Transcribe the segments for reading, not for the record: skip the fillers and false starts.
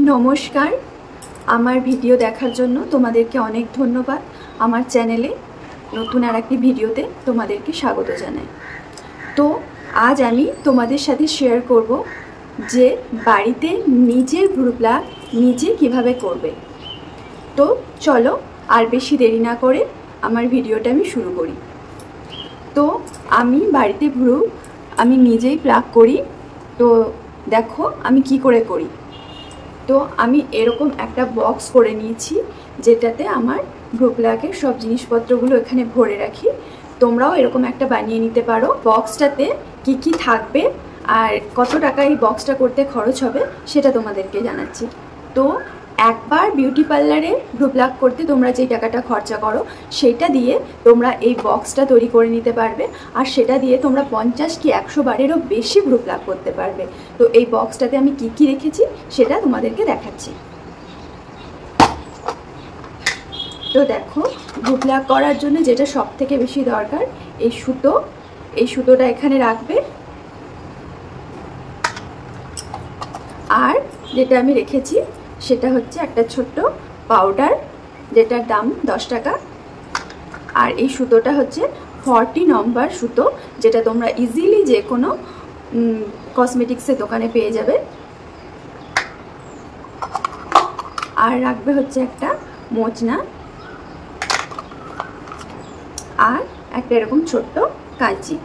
নমস্কার, আমার ভিডিও দেখার জন্য তোমাদেরকে অনেক ধন্যবাদ। আমার চ্যানেলে নতুন আর একটি ভিডিওতে তোমাদেরকে স্বাগত জানাই। তো আজ আমি তোমাদের সাথে শেয়ার করব যে বাড়িতে নিজের ভ্রু প্লাগ নিজে কিভাবে করবে। তো চলো আর বেশি দেরি না করে আমার ভিডিওটা আমি শুরু করি। তো আমি বাড়িতে ভ্রু আমি নিজেই প্লাগ করি। তো দেখো আমি কি করে করি। তো আমি এরকম একটা বক্স করে নিয়েছি যেটাতে আমার ভ্রু প্লাগের সব জিনিসপত্রগুলো এখানে ভরে রাখি। তোমরাও এরকম একটা বানিয়ে নিতে পারো। বক্সটাতে কি কি থাকবে আর কত টাকা এই বক্সটা করতে খরচ হবে সেটা তোমাদেরকে জানাচ্ছি। তো একবার বিউটি পার্লারে ভ্রু প্লাগ করতে তোমরা যে টাকাটা খরচা করো সেটা দিয়ে তোমরা এই বক্সটা তৈরি করে নিতে পারবে, আর সেটা দিয়ে তোমরা 50 কি 100 বারেরও বেশি ভ্রু প্লাগ করতে পারবে। তো এই বক্সটাতে আমি কি কি রেখেছি সেটা তোমাদেরকে দেখাচ্ছি। তো দেখো, ভ্রু প্লাগ করার জন্য যেটা সব থেকে বেশি দরকার এই সুতো। এই সুতোটা এখানে রাখবে। আর যেটা আমি রেখেছি সেটা হচ্ছে একটা ছোট্ট পাউডার যেটার দাম 10 টাকা। আর এই সুতোটা হচ্ছে 40 নম্বর সুতো, যেটা তোমরা ইজিলি যে কোনো কসমেটিক্সের দোকানে পেয়ে যাবে। আর রাখবে হচ্ছে একটা মোচনা আর একটা এরকম ছোট্ট কাঁচি,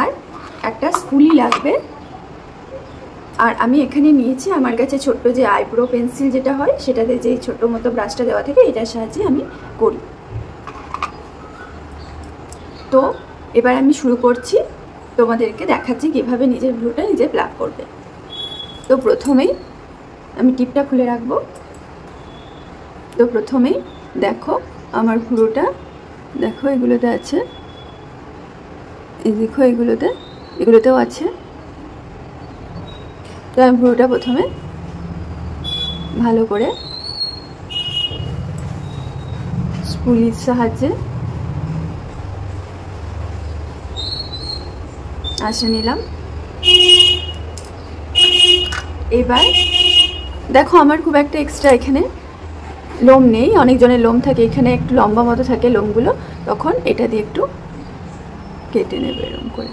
আর একটা স্পুলি লাগবে। আর আমি এখানে নিয়েছি আমার কাছে ছোট্ট যে আইব্রো পেন্সিল যেটা হয় সেটাতে যে ছোট মতো ব্রাশটা দেওয়া থাকে, এটার সাহায্যে আমি করি। তো এবার আমি শুরু করছি, তোমাদেরকে দেখাচ্ছি কিভাবে নিজের ভ্রুটা নিজে প্লাগ করবে। তো প্রথমেই আমি টিপটা খুলে রাখবো। তো প্রথমেই দেখো আমার ভ্রুটা, দেখো এগুলোতে আছে, এই দেখো এগুলোতেও আছে। তো আমি ভ্রুটা প্রথমে ভালো করে স্পুলির সাহায্যে আঁচড়ে নিলাম। এবার দেখো আমার খুব একটা এক্সট্রা এখানে লোম নেই, অনেকজনের লোম থাকে, এখানে একটু লম্বা মতো থাকে লোমগুলো, তখন এটা দিয়ে একটু কেটে নেবে এরকম করে,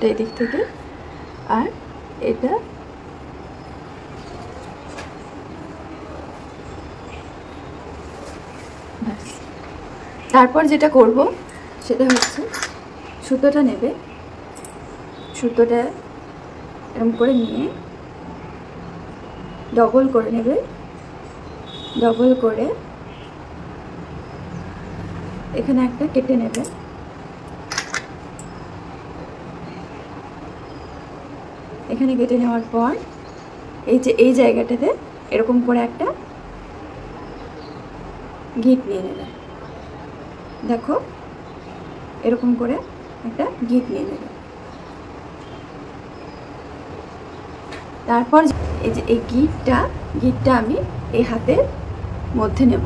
এই দিক থেকে। আর এটা ব্যাস। তারপর যেটা করব সেটা হচ্ছে সুতোটা নেবে, সুতোটা এরকম করে নিয়ে ডবল করে নেবে, ডবল করে এখানে একটা কেটে নেবে। এখানে কেটে নেওয়ার পর এই জায়গাটাতে এরকম করে একটা গিট নিয়ে নেবে। দেখো এরকম করে একটা গিট নিয়ে নেবে। তারপর এই গিটটা আমি এই হাতের মধ্যে নেব।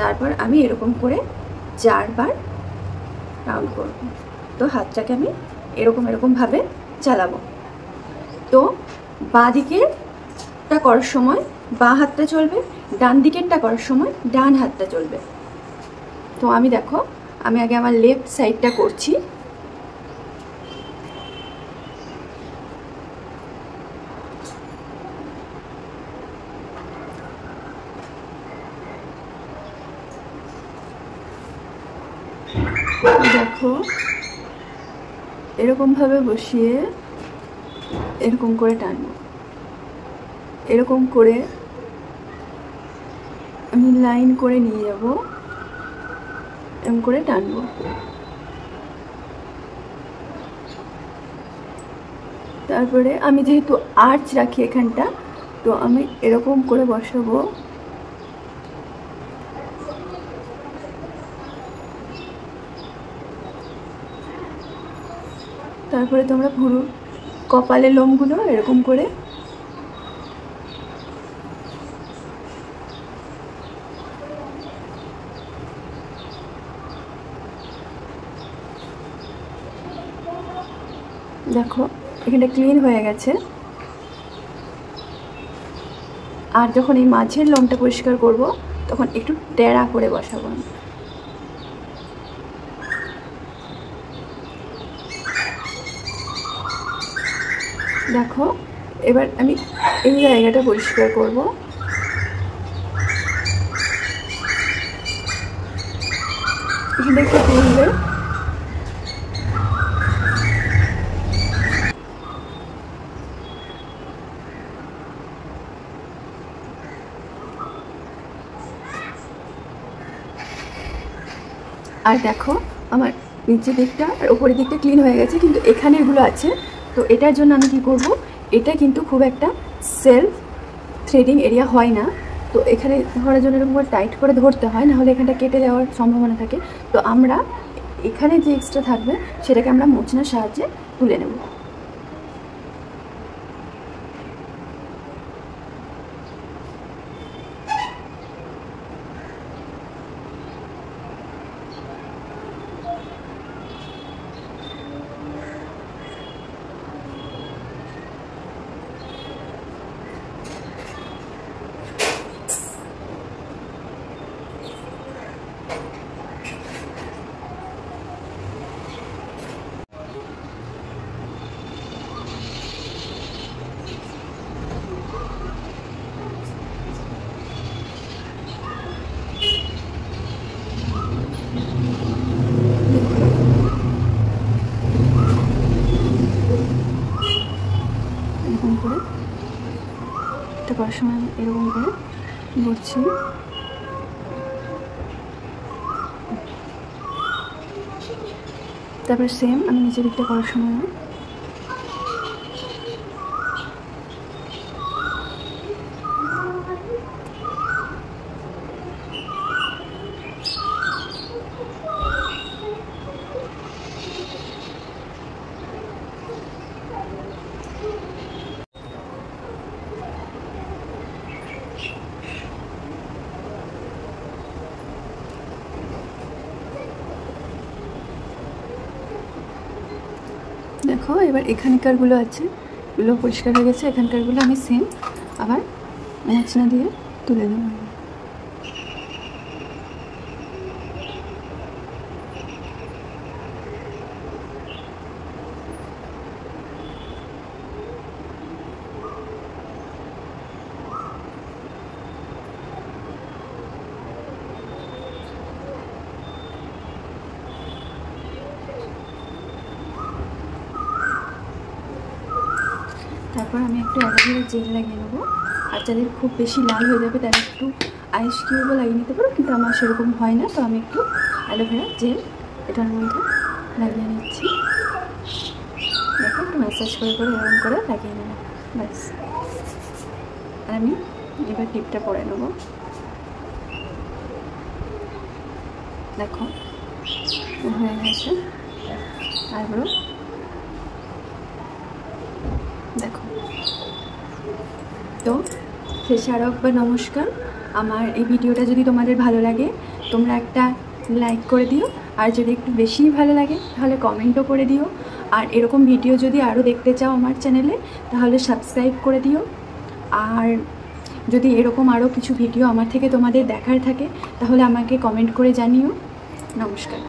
তারপর আমি এরকম করে 4 বার রাউন্ড করব। তো হাতটাকে আমি এরকমভাবে চালাবো। তো বাঁ দিকেরটা করার সময় বাঁ হাতটা চলবে, ডান দিকেরটা করার সময় ডান হাতটা চলবে। তো আমি দেখো আমি আগে আমার লেফট সাইডটা করছি। দেখো এরকমভাবে বসিয়ে এরকম করে টানবো, এরকম করে আমি লাইন করে নিয়ে যাব, এরকম করে টানবো। তারপরে আমি যেহেতু আর্চ রাখি এখানটা, তো আমি এরকম করে বসাবো। তারপরে তোমরা পুরো কপালের লোমগুলো এরকম করে দেখো এখানটা ক্লিন হয়ে গেছে। আর যখন এই মাছের লোমটা পরিষ্কার করব তখন একটু টেরা করে বসাবো। দেখো এবার আমি এই জায়গাটা পরিষ্কার করব। এখানে একটু তুলবে, আর দেখো আমার নিচের দিকটা আর উপরের দিকটা ক্লিন হয়ে গেছে, কিন্তু এখানেরগুলো আছে। তো এটার জন্য আমি কি করব, এটা কিন্তু খুব একটা সেলফ থ্রেডিং এরিয়া হয় না, তো এখানে ধরার জন্য এরকম করে টাইট করে ধরতে হয়, নাহলে এখানটা কেটে যাওয়ার সম্ভাবনা থাকে। তো আমরা এখানে যে এক্সট্রা থাকবে সেটাকে আমরা মোচনার সাহায্যে তুলে নেব। এরকম করে এটা করার সময় আমি এরকম করে ধরছি। তারপরে সেম আমি নিচের দিকটা করার সময় দেখো এবার এখানকারগুলো আছে, এগুলো পরিষ্কার হয়ে গেছে। এখানকারগুলো আমি সেম আবার মোচনা দিয়ে তুলে নেব। তারপর আমি একটু অ্যালোভেরা জেল লাগিয়ে নেবো, আর যাদের খুব বেশি লাল হয়ে যাবে তারা একটু আইস কিউবও লাগিয়ে নিতে পারো, কিন্তু আমার সেরকম হয় না। তো আমি একটু অ্যালোভেরা জেল এটার মধ্যে লাগিয়ে নিচ্ছি। দেখো একটু ম্যাসাজ করে করে এরকম করে লাগিয়ে নেবো, ব্যাস। আর আমি এবার টিপটা পরে নেবো। দেখো হয়ে গেছে আইব্রো। দেখো, তো শেষে আরও একবার নমস্কার। আমার এই ভিডিওটা যদি তোমাদের ভালো লাগে তোমরা একটা লাইক করে দিও, আর যদি একটু বেশিই ভালো লাগে তাহলে কমেন্টও করে দিও। আর এরকম ভিডিও যদি আরও দেখতে চাও আমার চ্যানেলে তাহলে সাবস্ক্রাইব করে দিও। আর যদি এরকম আরও কিছু ভিডিও আমার থেকে তোমাদের দেখার থাকে তাহলে আমাকে কমেন্ট করে জানিও। নমস্কার।